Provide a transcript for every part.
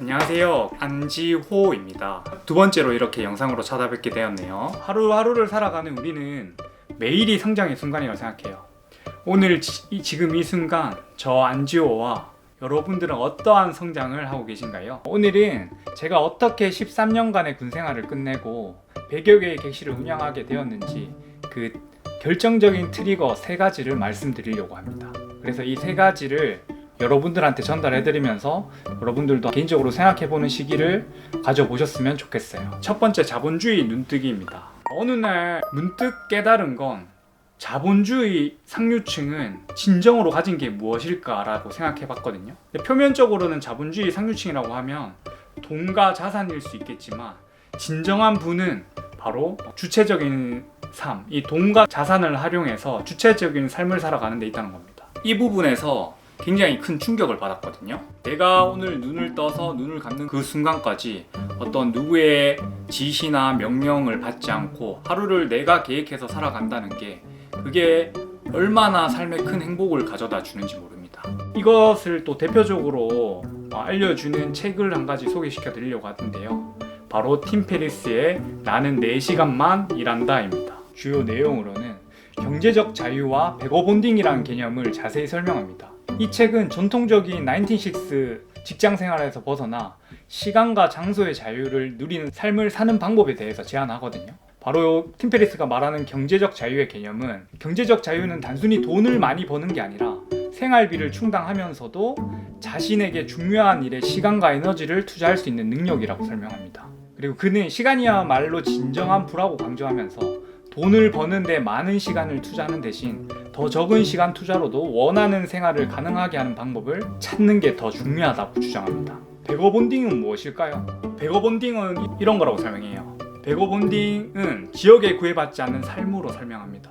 안녕하세요, 안지호입니다. 두 번째로 이렇게 영상으로 찾아뵙게 되었네요. 하루하루를 살아가는 우리는 매일이 성장의 순간이라고 생각해요. 오늘 지금 이 순간 저 안지호와 여러분들은 어떠한 성장을 하고 계신가요? 오늘은 제가 어떻게 13년간의 군생활을 끝내고 100여 개의 객실을 운영하게 되었는지 그 결정적인 트리거 3가지를 말씀드리려고 합니다. 그래서 이 3가지를 여러분들한테 전달해드리면서 여러분들도 개인적으로 생각해보는 시기를 가져보셨으면 좋겠어요. 첫 번째, 자본주의 눈뜨기입니다. 어느 날 문득 깨달은 건 자본주의 상류층은 진정으로 가진 게 무엇일까라고 생각해봤거든요. 표면적으로는 자본주의 상류층이라고 하면 돈과 자산일 수 있겠지만 진정한 부는 바로 주체적인 삶, 이 돈과 자산을 활용해서 주체적인 삶을 살아가는 데 있다는 겁니다. 이 부분에서 굉장히 큰 충격을 받았거든요. 내가 오늘 눈을 떠서 눈을 감는 그 순간까지 어떤 누구의 지시나 명령을 받지 않고 하루를 내가 계획해서 살아간다는 게 그게 얼마나 삶에 큰 행복을 가져다 주는지 모릅니다. 이것을 또 대표적으로 알려주는 책을 한 가지 소개시켜 드리려고 하는데요. 바로 팀 페리스의 나는 4시간만 일한다입니다. 주요 내용으로는 경제적 자유와 베거본딩이라는 개념을 자세히 설명합니다. 이 책은 전통적인 1960 직장 생활에서 벗어나 시간과 장소의 자유를 누리는 삶을 사는 방법에 대해서 제안하거든요. 바로 팀 페리스가 말하는 경제적 자유의 개념은 경제적 자유는 단순히 돈을 많이 버는 게 아니라 생활비를 충당하면서도 자신에게 중요한 일에 시간과 에너지를 투자할 수 있는 능력이라고 설명합니다. 그리고 그는 시간이야말로 진정한 부라고 강조하면서 돈을 버는데 많은 시간을 투자하는 대신 더 적은 시간 투자로도 원하는 생활을 가능하게 하는 방법을 찾는 게 더 중요하다고 주장합니다. 베거본딩은 무엇일까요? 베거본딩은 이런 거라고 설명해요. 베거본딩은 지역에 구애받지 않는 삶으로 설명합니다.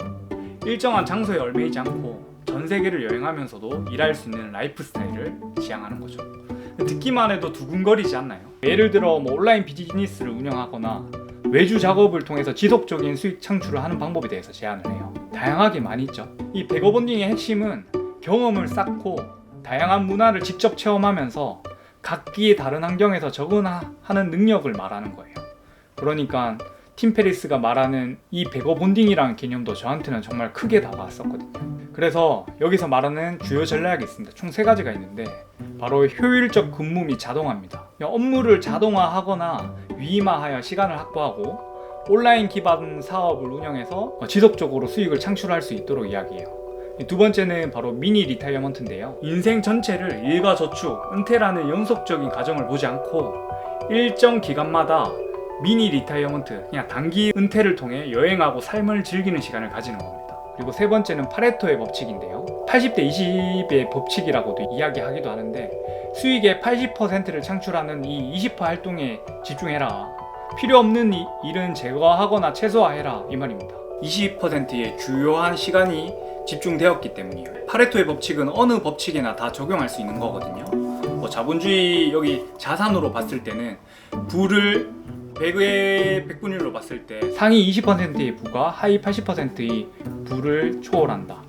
일정한 장소에 얽매이지 않고 전 세계를 여행하면서도 일할 수 있는 라이프 스타일을 지향하는 거죠. 듣기만 해도 두근거리지 않나요? 예를 들어 온라인 비즈니스를 운영하거나 외주 작업을 통해서 지속적인 수익 창출을 하는 방법에 대해서 제안을 해요. 다양하게 많이 있죠. 이 베거본딩의 핵심은 경험을 쌓고 다양한 문화를 직접 체험하면서 각기 다른 환경에서 적응하는 능력을 말하는 거예요. 그러니까 팀 페리스가 말하는 이 베거본딩이라는 개념도 저한테는 정말 크게 다가왔었거든요. 그래서 여기서 말하는 주요 전략이 있습니다. 총 3가지가 있는데 바로 효율적 근무 및 자동화입니다. 업무를 자동화하거나 위임화하여 시간을 확보하고 온라인 기반 사업을 운영해서 지속적으로 수익을 창출할 수 있도록 이야기해요. 두 번째는 바로 미니 리타이어먼트인데요. 인생 전체를 일과 저축, 은퇴라는 연속적인 과정을 보지 않고 일정 기간마다 미니 리타이어먼트, 그냥 단기 은퇴를 통해 여행하고 삶을 즐기는 시간을 가지는 겁니다. 그리고 3번째는 파레토의 법칙인데요. 80대 20의 법칙이라고도 이야기하기도 하는데 수익의 80%를 창출하는 이 20% 활동에 집중해라. 필요 없는 일은 제거하거나 최소화해라, 이 말입니다. 20%의 주요한 시간이 집중되었기 때문이에요. 파레토의 법칙은 어느 법칙에나 다 적용할 수 있는 거거든요. 자본주의 여기 자산으로 봤을 때는 부를 100의 100분율로 봤을 때 상위 20%의 부가 하위 80%의 부를 초월한다.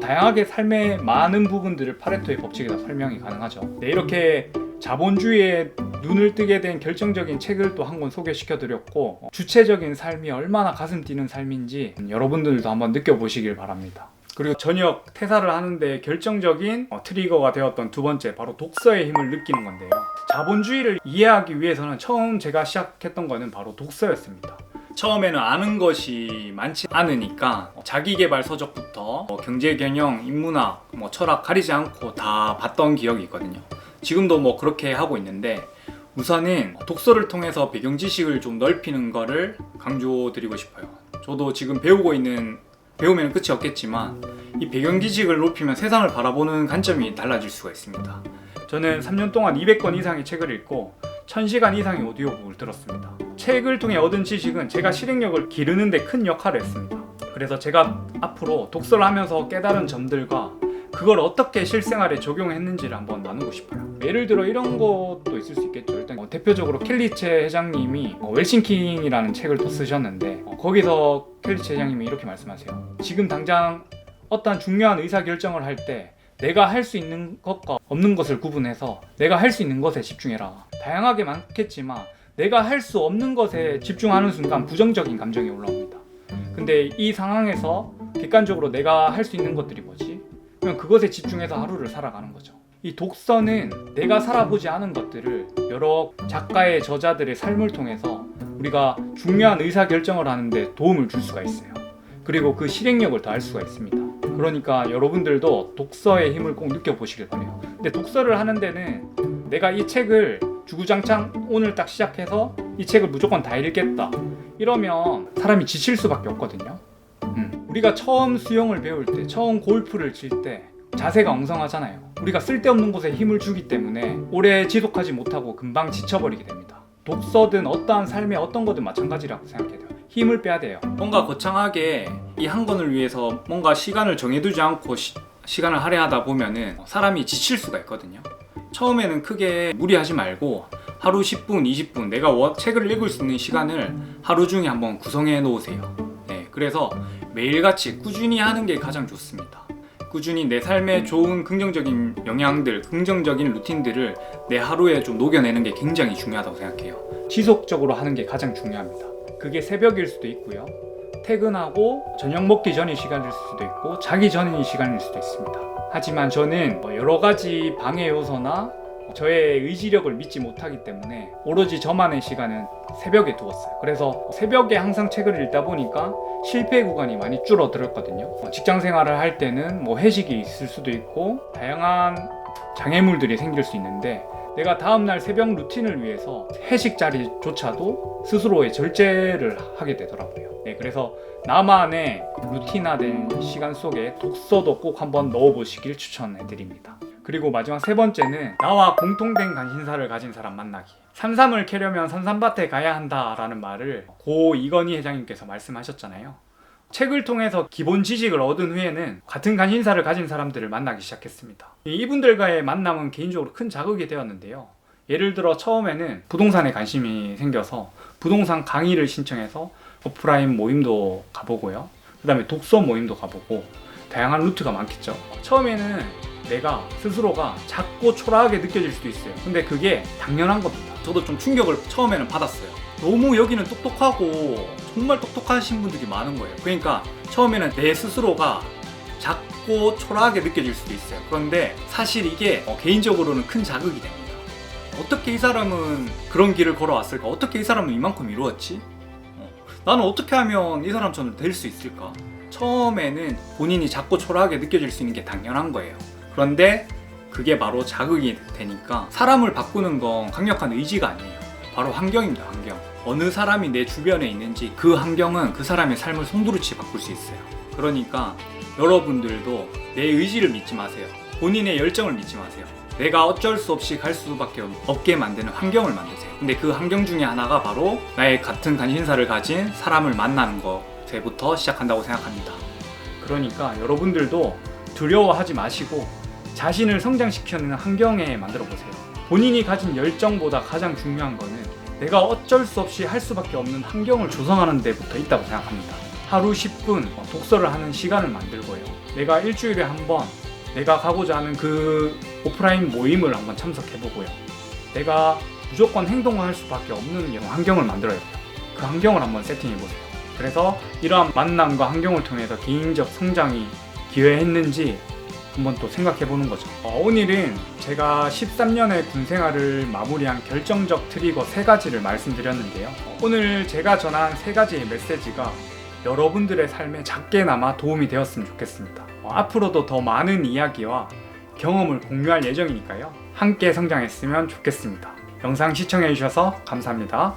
다양하게 삶의 많은 부분들을 파레토의 법칙에서 설명이 가능하죠. 네, 이렇게 자본주의에 눈을 뜨게 된 결정적인 책을 또 한 권 소개시켜드렸고 주체적인 삶이 얼마나 가슴 뛰는 삶인지 여러분들도 한번 느껴보시길 바랍니다. 그리고 저녁 퇴사를 하는데 결정적인 트리거가 되었던 두 번째, 바로 독서의 힘을 느끼는 건데요. 자본주의를 이해하기 위해서는 처음 제가 시작했던 거는 바로 독서였습니다. 처음에는 아는 것이 많지 않으니까 자기계발 서적부터 경제, 경영, 인문학, 철학 가리지 않고 다 봤던 기억이 있거든요. 지금도 그렇게 하고 있는데 우선은 독서를 통해서 배경 지식을 좀 넓히는 거를 강조드리고 싶어요. 저도 지금 배우면 끝이 없겠지만 이 배경 지식을 높이면 세상을 바라보는 관점이 달라질 수가 있습니다. 저는 3년 동안 200권 이상의 책을 읽고 1000시간 이상의 오디오북을 들었습니다. 책을 통해 얻은 지식은 제가 실행력을 기르는 데 큰 역할을 했습니다. 그래서 제가 앞으로 독서를 하면서 깨달은 점들과 그걸 어떻게 실생활에 적용했는지를 한번 나누고 싶어요. 예를 들어 이런 것도 있을 수 있겠죠. 일단 대표적으로 켈리체 회장님이 웰싱킹이라는 책을 또 쓰셨는데 거기서 켈리체 회장님이 이렇게 말씀하세요. 지금 당장 어떤 중요한 의사결정을 할 때 내가 할 수 있는 것과 없는 것을 구분해서 내가 할 수 있는 것에 집중해라. 다양하게 많겠지만 내가 할 수 없는 것에 집중하는 순간 부정적인 감정이 올라옵니다. 근데 이 상황에서 객관적으로 내가 할 수 있는 것들이 뭐지? 그냥 그것에 집중해서 하루를 살아가는 거죠. 이 독서는 내가 살아보지 않은 것들을 여러 작가의 저자들의 삶을 통해서 우리가 중요한 의사결정을 하는데 도움을 줄 수가 있어요. 그리고 그 실행력을 더할 수가 있습니다. 그러니까 여러분들도 독서의 힘을 꼭 느껴보시길 바래요. 근데 독서를 하는 데는 내가 이 책을 주구장창 오늘 딱 시작해서 이 책을 무조건 다 읽겠다 이러면 사람이 지칠 수밖에 없거든요. 우리가 처음 수영을 배울 때, 처음 골프를 칠 때 자세가 엉성하잖아요. 우리가 쓸데없는 곳에 힘을 주기 때문에 오래 지속하지 못하고 금방 지쳐버리게 됩니다. 독서든 어떠한 삶의 어떤 거든 마찬가지라고 생각해야 돼요. 힘을 빼야 돼요. 뭔가 거창하게 이 한 권을 위해서 뭔가 시간을 정해두지 않고 시간을 할애하다 보면은 사람이 지칠 수가 있거든요. 처음에는 크게 무리하지 말고 하루 10분, 20분 내가 책을 읽을 수 있는 시간을 하루 중에 한번 구성해 놓으세요. 네, 그래서 매일같이 꾸준히 하는 게 가장 좋습니다. 꾸준히 내 삶에 좋은 긍정적인 영향들, 긍정적인 루틴들을 내 하루에 좀 녹여내는 게 굉장히 중요하다고 생각해요. 지속적으로 하는 게 가장 중요합니다. 그게 새벽일 수도 있고요. 퇴근하고 저녁 먹기 전인 시간일 수도 있고 자기 전인 시간일 수도 있습니다. 하지만 저는 여러 가지 방해 요소나 저의 의지력을 믿지 못하기 때문에 오로지 저만의 시간은 새벽에 두었어요. 그래서 새벽에 항상 책을 읽다 보니까 실패 구간이 많이 줄어들었거든요. 직장 생활을 할 때는 회식이 있을 수도 있고 다양한 장애물들이 생길 수 있는데 내가 다음날 새벽 루틴을 위해서 회식 자리조차도 스스로의 절제를 하게 되더라고요. 네, 그래서 나만의 루틴화된 시간 속에 독서도 꼭 한번 넣어보시길 추천해드립니다. 그리고 마지막 세 번째는 나와 공통된 관심사를 가진 사람 만나기. 산삼을 캐려면 산삼밭에 가야 한다라는 말을 고 이건희 회장님께서 말씀하셨잖아요. 책을 통해서 기본 지식을 얻은 후에는 같은 관심사를 가진 사람들을 만나기 시작했습니다. 이분들과의 만남은 개인적으로 큰 자극이 되었는데요. 예를 들어 처음에는 부동산에 관심이 생겨서 부동산 강의를 신청해서 오프라인 모임도 가보고요. 그 다음에 독서 모임도 가보고 다양한 루트가 많겠죠. 처음에는 내가 스스로가 작고 초라하게 느껴질 수도 있어요. 근데 그게 당연한 겁니다. 저도 좀 충격을 처음에는 받았어요. 너무 여기는 똑똑하고 정말 똑똑하신 분들이 많은 거예요. 그러니까 처음에는 내 스스로가 작고 초라하게 느껴질 수도 있어요. 그런데 사실 이게 개인적으로는 큰 자극이 됩니다. 어떻게 이 사람은 그런 길을 걸어왔을까? 어떻게 이 사람은 이만큼 이루었지? 나는 어떻게 하면 이 사람처럼 될 수 있을까? 처음에는 본인이 작고 초라하게 느껴질 수 있는 게 당연한 거예요. 그런데 그게 바로 자극이 되니까 사람을 바꾸는 건 강력한 의지가 아니에요. 바로 환경입니다. 환경. 어느 사람이 내 주변에 있는지 그 환경은 그 사람의 삶을 송두리째 바꿀 수 있어요. 그러니까 여러분들도 내 의지를 믿지 마세요. 본인의 열정을 믿지 마세요. 내가 어쩔 수 없이 갈 수밖에 없게 만드는 환경을 만드세요. 근데 그 환경 중에 하나가 바로 나의 같은 관심사를 가진 사람을 만나는 것부터 시작한다고 생각합니다. 그러니까 여러분들도 두려워하지 마시고 자신을 성장시키는 환경에 만들어 보세요. 본인이 가진 열정보다 가장 중요한 거는 내가 어쩔 수 없이 할 수밖에 없는 환경을 조성하는 데부터 있다고 생각합니다. 하루 10분 독서를 하는 시간을 만들고요. 내가 일주일에 한 번 내가 가고자 하는 그 오프라인 모임을 한번 참석해보고요. 내가 무조건 행동을 할 수밖에 없는 이런 환경을 만들어야 돼요. 그 환경을 한번 세팅해보세요. 그래서 이러한 만남과 환경을 통해서 개인적 성장이 기여했는지 한번 또 생각해보는 거죠. 오늘은 제가 13년의 군생활을 마무리한 결정적 트리거 3가지를 말씀드렸는데요. 오늘 제가 전한 3가지의 메시지가 여러분들의 삶에 작게나마 도움이 되었으면 좋겠습니다. 앞으로도 더 많은 이야기와 경험을 공유할 예정이니까요. 함께 성장했으면 좋겠습니다. 영상 시청해주셔서 감사합니다.